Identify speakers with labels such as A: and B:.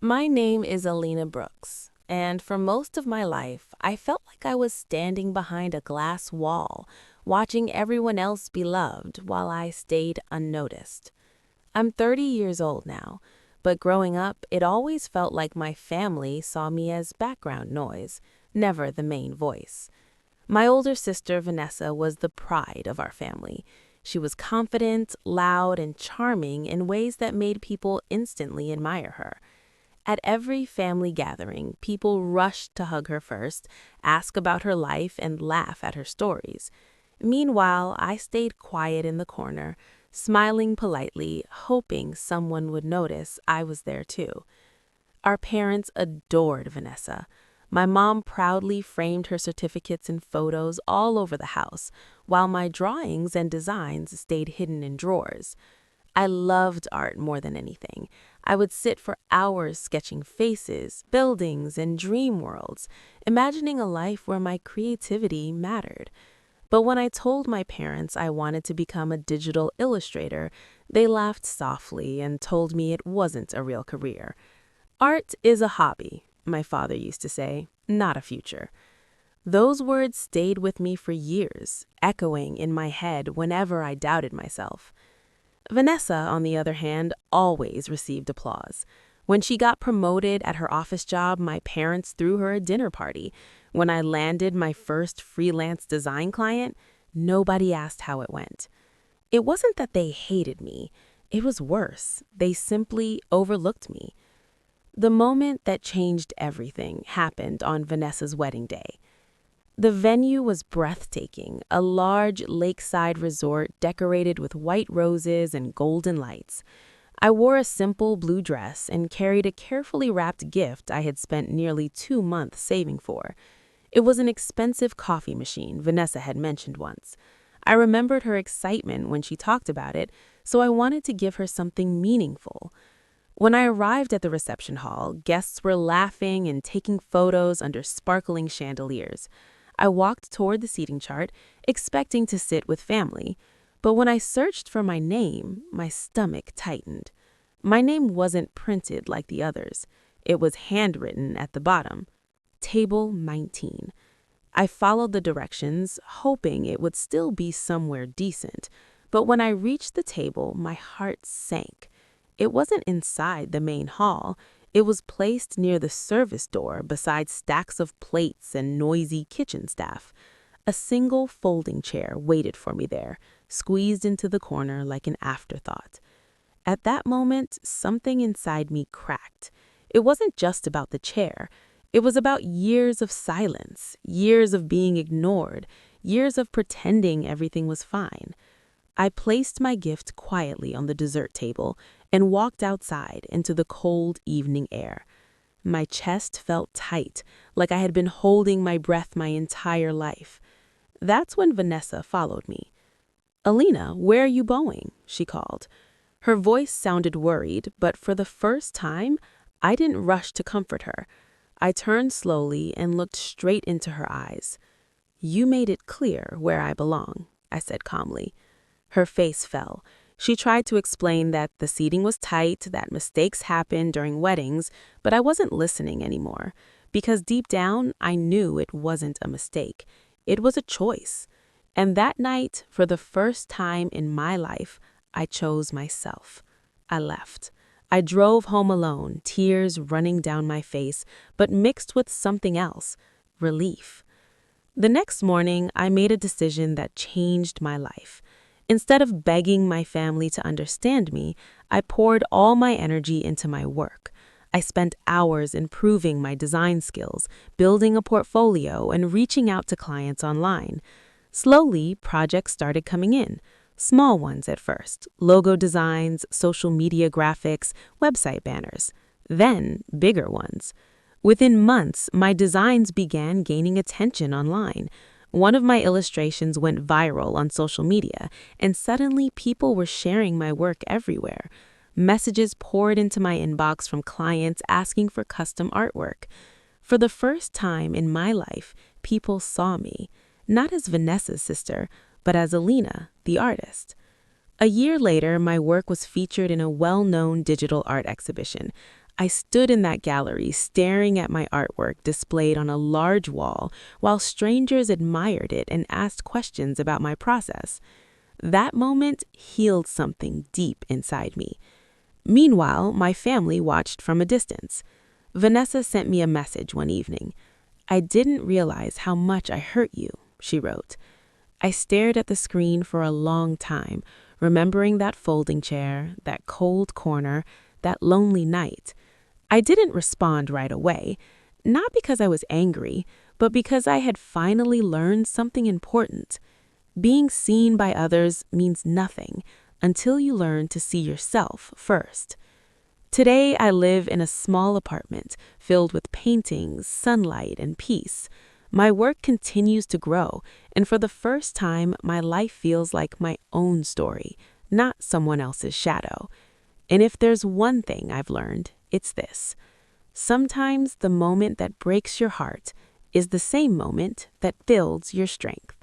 A: My name is Alina Brooks, and for most of my life, I felt like I was standing behind a glass wall, watching everyone else be loved while I stayed unnoticed. I'm 30 years old now, but growing up, it always felt like my family saw me as background noise, never the main voice. My older sister, Vanessa, was the pride of our family. She was confident, loud, and charming in ways that made people instantly admire her. At every family gathering, people rushed to hug her first, ask about her life, and laugh at her stories. Meanwhile, I stayed quiet in the corner, smiling politely, hoping someone would notice I was there too. Our parents adored Vanessa. My mom proudly framed her certificates and photos all over the house, while my drawings and designs stayed hidden in drawers. I loved art more than anything. I would sit for hours sketching faces, buildings, and dream worlds, imagining a life where my creativity mattered. But when I told my parents I wanted to become a digital illustrator, they laughed softly and told me it wasn't a real career. Art is a hobby, my father used to say, not a future. Those words stayed with me for years, echoing in my head whenever I doubted myself. Vanessa, on the other hand, always received applause. When she got promoted at her office job, my parents threw her a dinner party. When I landed my first freelance design client, nobody asked how it went. It wasn't that they hated me. It was worse. They simply overlooked me. The moment that changed everything happened on Vanessa's wedding day. The venue was breathtaking, a large lakeside resort decorated with white roses and golden lights. I wore a simple blue dress and carried a carefully wrapped gift I had spent nearly 2 months saving for. It was an expensive coffee machine Vanessa had mentioned once. I remembered her excitement when she talked about it, so I wanted to give her something meaningful. When I arrived at the reception hall, guests were laughing and taking photos under sparkling chandeliers. I walked toward the seating chart, expecting to sit with family, but when I searched for my name, my stomach tightened. My name wasn't printed like the others. It was handwritten at the bottom, Table 19. I followed the directions, hoping it would still be somewhere decent, but when I reached the table, my heart sank. It wasn't inside the main hall. It was placed near the service door beside stacks of plates and noisy kitchen staff. A single folding chair waited for me there, squeezed into the corner like an afterthought. At that moment, something inside me cracked. It wasn't just about the chair. It was about years of silence, years of being ignored, years of pretending everything was fine. I placed my gift quietly on the dessert table and walked outside into the cold evening air. My chest felt tight, like I had been holding my breath my entire life. That's when Vanessa followed me. "Alina, where are you going?" she called. Her voice sounded worried, but for the first time, I didn't rush to comfort her. I turned slowly and looked straight into her eyes. "You made it clear where I belong," I said calmly. Her face fell. She tried to explain that the seating was tight, that mistakes happen during weddings, but I wasn't listening anymore, because deep down, I knew it wasn't a mistake. It was a choice. And that night, for the first time in my life, I chose myself. I left. I drove home alone, tears running down my face, but mixed with something else, relief. The next morning, I made a decision that changed my life. Instead of begging my family to understand me, I poured all my energy into my work. I spent hours improving my design skills, building a portfolio, and reaching out to clients online. Slowly, projects started coming in. Small ones at first, logo designs, social media graphics, website banners. Then, bigger ones. Within months, my designs began gaining attention online. One of my illustrations went viral on social media, and suddenly people were sharing my work everywhere. Messages poured into my inbox from clients asking for custom artwork. For the first time in my life, people saw me, not as Vanessa's sister, but as Alina, the artist. A year later, my work was featured in a well-known digital art exhibition. I stood in that gallery staring at my artwork displayed on a large wall while strangers admired it and asked questions about my process. That moment healed something deep inside me. Meanwhile, my family watched from a distance. Vanessa sent me a message one evening. "I didn't realize how much I hurt you," she wrote. I stared at the screen for a long time, remembering that folding chair, that cold corner, that lonely night. I didn't respond right away, not because I was angry, but because I had finally learned something important. Being seen by others means nothing until you learn to see yourself first. Today, I live in a small apartment filled with paintings, sunlight, and peace. My work continues to grow, and for the first time, my life feels like my own story, not someone else's shadow. And if there's one thing I've learned, it's this: sometimes the moment that breaks your heart is the same moment that builds your strength.